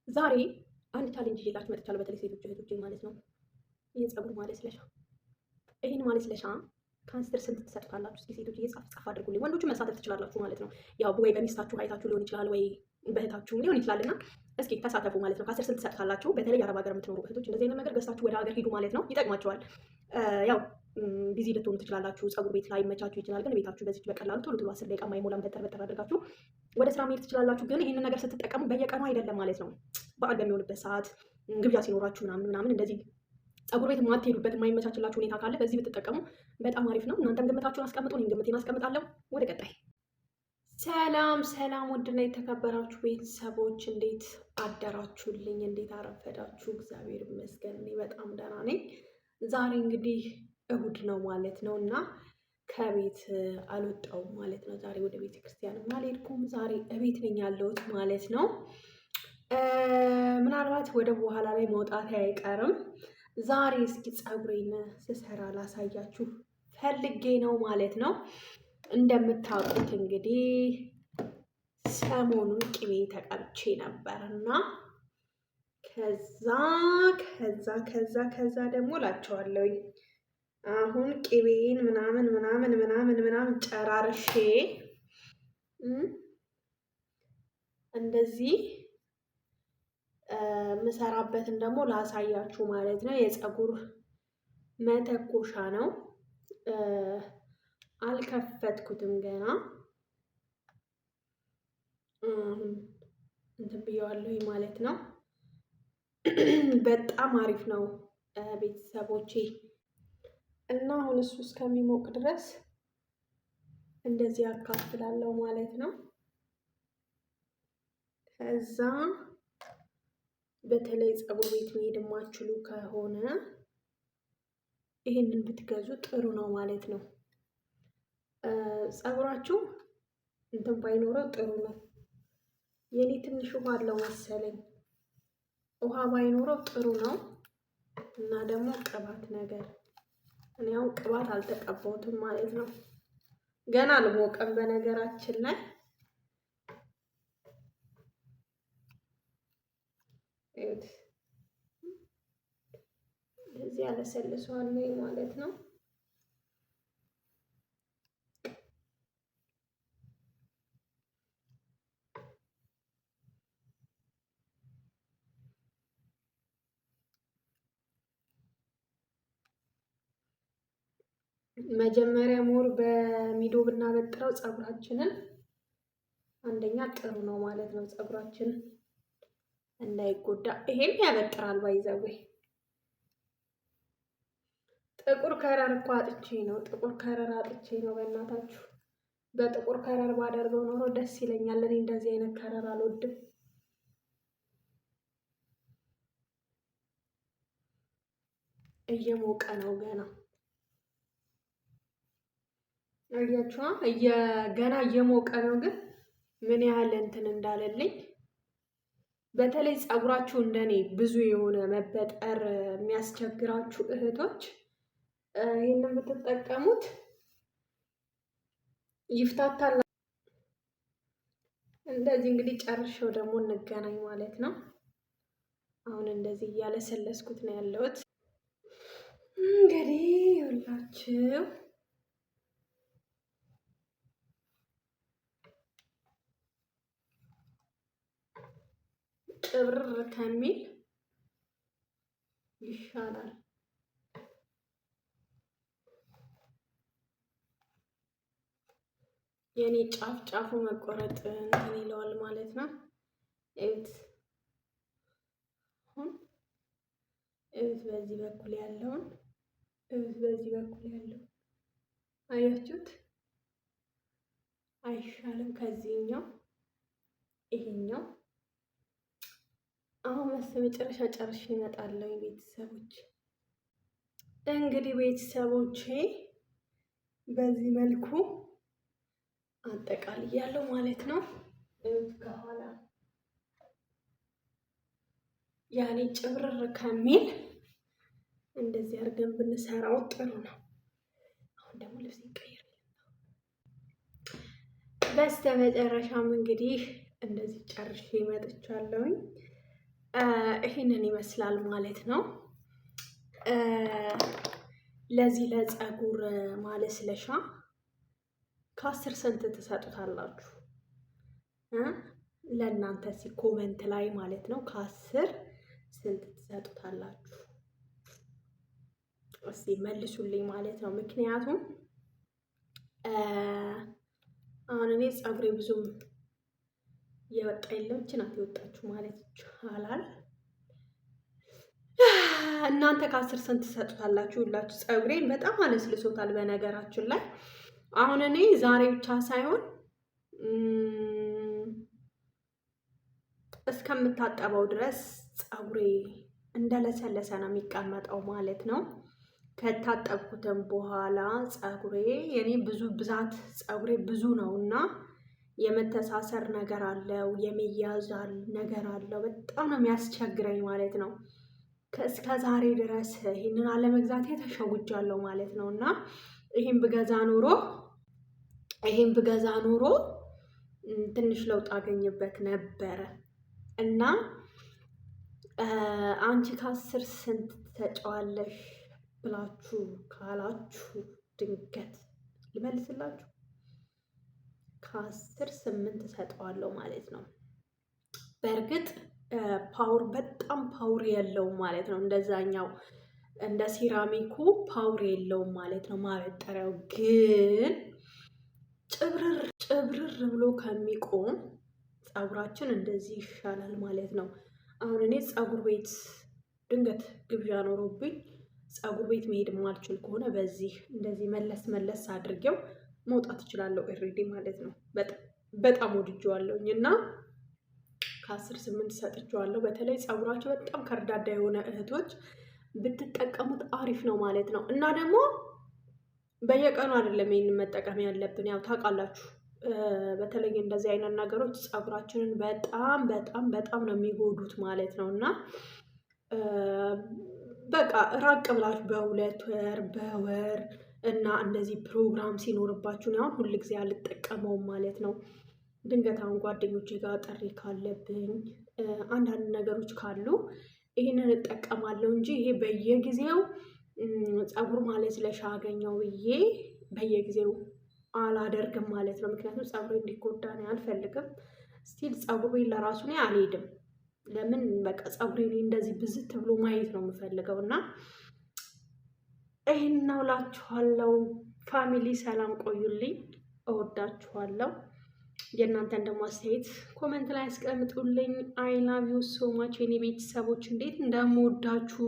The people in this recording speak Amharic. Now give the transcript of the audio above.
ዛሬ አንድ ቻሌንጅ ይዤላችሁ መጥቻለሁ። በተለይ ሴቶች እህቶቼ ማለት ነው። የፀጉር ማለስለሻ። ይህን ማለስለሻ ከአስር ስንት ትሰጡታላችሁ? እስኪ ሴቶች ጻፍ ጻፍ አድርጉልኝ። ወንዶቹ መሳተፍ ትችላላችሁ ማለት ነው። ያው ወይ በሚስታችሁ አይታችሁ ሊሆን ይችላል፣ ወይ በእህታችሁ ሊሆን ይችላልና እስኪ ተሳተፉ ማለት ነው። ከአስር ስንት ትሰጡታላችሁ? በተለይ አረብ ሀገር የምትኖሩ እህቶች እንደዚህ አይነት ነገር ገዝታችሁ ወደ ሀገር ሂዱ ማለት ነው። ይጠቅማቸዋል። ያው ቢዚ ልትሆኑ ትችላላችሁ። ፀጉር ቤት ላይ መቻችሁ ይችላል። ግን ቤታችሁ በዚች በቀላሉ ቶሎ ቶሎ 10 ደቂቃ ማይሞላም በተር አድርጋችሁ ወደ ስራ መሄድ ትችላላችሁ። ግን ይህንን ነገር ስትጠቀሙ በየቀኑ አይደለም ማለት ነው። በዓል በሚሆንበት ሰዓት፣ ግብዣ ሲኖራችሁ ምናምን እንደዚህ ፀጉር ቤት የማትሄዱበት የማይመቻችላችሁ ሁኔታ ካለ በዚህ ብትጠቀሙ በጣም አሪፍ ነው። እናንተም ግምታችሁን አስቀምጡ፣ እኔም ግምቴን አስቀምጣለሁ። ወደ ቀጣይ። ሰላም ሰላም፣ ውድና የተከበራችሁ ቤተሰቦች እንዴት አደራችሁልኝ? እንዴት አረፈዳችሁ? እግዚአብሔር ይመስገን እኔ በጣም ደህና ነኝ። ዛሬ እንግዲህ እሁድ ነው ማለት ነው እና ከቤት አልወጣሁም ማለት ነው። ዛሬ ወደ ቤተ ክርስቲያንም አልሄድኩም። ዛሬ እቤት ነኝ ያለሁት ማለት ነው። ምናልባት ወደ በኋላ ላይ መውጣት አይቀርም። ዛሬ እስኪ ፀጉሬን ስሰራ ላሳያችሁ ፈልጌ ነው ማለት ነው። እንደምታውቁት እንግዲህ ሰሞኑን ቅቤ ተቀብቼ ነበርና ከዛ ደግሞ ላቸዋለሁኝ አሁን ቅቤን ምናምን ጨራርሼ እንደዚህ ምሰራበትን ደግሞ ላሳያችሁ ማለት ነው። የፀጉር መተኮሻ ነው። አልከፈትኩትም ገና እንትን ብየዋለሁ ማለት ነው። በጣም አሪፍ ነው ቤተሰቦቼ። እና አሁን እሱ እስከሚሞቅ ድረስ እንደዚህ አካፍላለሁ ማለት ነው። ከዛ በተለይ ፀጉር ቤት መሄድ የማትችሉ ከሆነ ይሄንን ብትገዙ ጥሩ ነው ማለት ነው። ፀጉራችሁ እንትን ባይኖረው ጥሩ ነው። የኔ ትንሽ ውሃ አለው መሰለኝ። ውሃ ባይኖረው ጥሩ ነው። እና ደግሞ ቅባት ነገር እኔ አሁን ቅባት አልተቀባሁትም ማለት ነው። ገና አልሞቀም በነገራችን ላይ እዚህ ያለሰልሰዋለሁ ማለት ነው። መጀመሪያ ሞር በሚዶ ብናበጥረው ፀጉራችንን አንደኛ ጥሩ ነው ማለት ነው። ፀጉራችን እንዳይጎዳ ይሄን ያበጥራል። ባይዘዌ ጥቁር ከረር እኮ አጥቼ ነው። በእናታችሁ በጥቁር ከረር ባደርገው ኖሮ ደስ ይለኛል። እኔ እንደዚህ አይነት ከረር አልወድም። እየሞቀ ነው ገና አያችኋ? ገና እየሞቀ ነው። ግን ምን ያህል እንትን እንዳለልኝ በተለይ ፀጉራችሁ እንደኔ ብዙ የሆነ መበጠር የሚያስቸግራችሁ እህቶች ይሄንን ብትጠቀሙት ይፍታታል። እንደዚህ እንግዲህ ጨርሼው ደግሞ እንገናኝ ማለት ነው። አሁን እንደዚህ እያለሰለስኩት ነው ያለሁት። እንግዲህ ይኸውላችሁ ጥብር ከሚል ይሻላል። የኔ ጫፉ መቆረጥ እንትን ይለዋል ማለት ነው። እዩት በዚህ በኩል ያለውን አያችሁት? አይሻልም? ከዚህኛው ይሄኛው አሁን መጨረሻ ጨርሼ እመጣለሁ። ቤተሰቦች እንግዲህ ቤተሰቦቼ በዚህ መልኩ አጠቃልያለሁ ማለት ነው። ከኋላ ያኔ ጭብርር ከሚል እንደዚህ አድርገን ብንሰራው ጥሩ ነው። አሁን ደግሞ ልብስ ይቀየር። በስተመጨረሻም እንግዲህ እንደዚህ ጨርሼ መጥቻለሁኝ። ይሄንን ይመስላል ማለት ነው። ለዚህ ለፀጉር ማለስለሻ ከ10 ስንት ትሰጡታላችሁ? ለእናንተ ኮመንት ላይ ማለት ነው ከ10 ስንት ትሰጡታላችሁ? እስቲ መልሱልኝ ማለት ነው። ምክንያቱም አሁን እኔ ፀጉሬ ብዙም የወጣ የለም፣ እቺ ናት የወጣችሁ ማለት ይቻላል። እናንተ ከ10 ስንት ትሰጡታላችሁ? ሁላችሁ ፀጉሬን በጣም አለስልሶታል። በነገራችን ላይ አሁን እኔ ዛሬ ብቻ ሳይሆን እስከምታጠበው ድረስ ፀጉሬ እንደለሰለሰ ነው የሚቀመጠው ማለት ነው። ከታጠብኩትም በኋላ ፀጉሬ የኔ ብዛት ፀጉሬ ብዙ ነው እና የመተሳሰር ነገር አለው፣ የሚያዛል ነገር አለው። በጣም ነው የሚያስቸግረኝ ማለት ነው። እስከ ዛሬ ድረስ ይህንን አለመግዛቴ ተሸውጃለሁ ማለት ነው። እና ይህን ብገዛ ኖሮ ትንሽ ለውጥ አገኝበት ነበረ። እና አንቺ ከ10 ስንት ትሰጪዋለሽ ብላችሁ ካላችሁ ድንገት ልመልስላችሁ፣ ከ10 8 እሰጠዋለሁ ማለት ነው። በእርግጥ ፓወር በጣም ፓወር የለውም ማለት ነው። እንደዛኛው እንደ ሴራሚኩ ፓወር የለውም ማለት ነው። ማበጠሪያው ግን ጭብርር ብሎ ከሚቆም ፀጉራችን እንደዚህ ይሻላል ማለት ነው። አሁን እኔ ፀጉር ቤት ድንገት ግብዣ ኖሮብኝ ፀጉር ቤት መሄድ የማልችል ከሆነ በዚህ እንደዚህ መለስ አድርጌው መውጣት እችላለሁ ኦልሬዲ ማለት ነው። በጣም ወድጄዋለሁኝ እና ከ10 8 ሰጥቼዋለሁ። በተለይ ፀጉራቸው በጣም ከርዳዳ የሆነ እህቶች ብትጠቀሙት አሪፍ ነው ማለት ነው። እና ደግሞ በየቀኑ አይደለም ይሄንን መጠቀም ያለብን፣ ያው ታውቃላችሁ። በተለይ እንደዚህ አይነት ነገሮች ፀጉራችንን በጣም ነው የሚጎዱት ማለት ነው። እና በቃ ራቅ ብላችሁ በሁለት ወር በወር እና እንደዚህ ፕሮግራም ሲኖርባችሁ ነው። አሁን ሁል ጊዜ አልጠቀመውም ማለት ነው። ድንገት አሁን ጓደኞቼ ጋር ጥሪ ካለብኝ አንዳንድ ነገሮች ካሉ ይሄንን እጠቀማለሁ እንጂ ይሄ በየጊዜው ፀጉር ማለስለሻ አገኘው ብዬ በየጊዜው አላደርግም ማለት ነው። ምክንያቱም ፀጉሬ እንዲጎዳ ነው አልፈልግም። ስቲል ፀጉሬ ለራሱ ነው አልሄድም። ለምን በቃ ፀጉሬ እንደዚህ ብዝት ብሎ ማየት ነው የምፈልገው። እና ይሄን ነው እላችኋለሁ። ፋሚሊ ሰላም ቆዩልኝ፣ እወዳችኋለሁ። የእናንተን ደግሞ አስተያየት ኮመንት ላይ አስቀምጡልኝ። አይ ላቭ ዩ ሶ ማች የኔ ቤተሰቦች፣ እንዴት እንደምወዳችሁ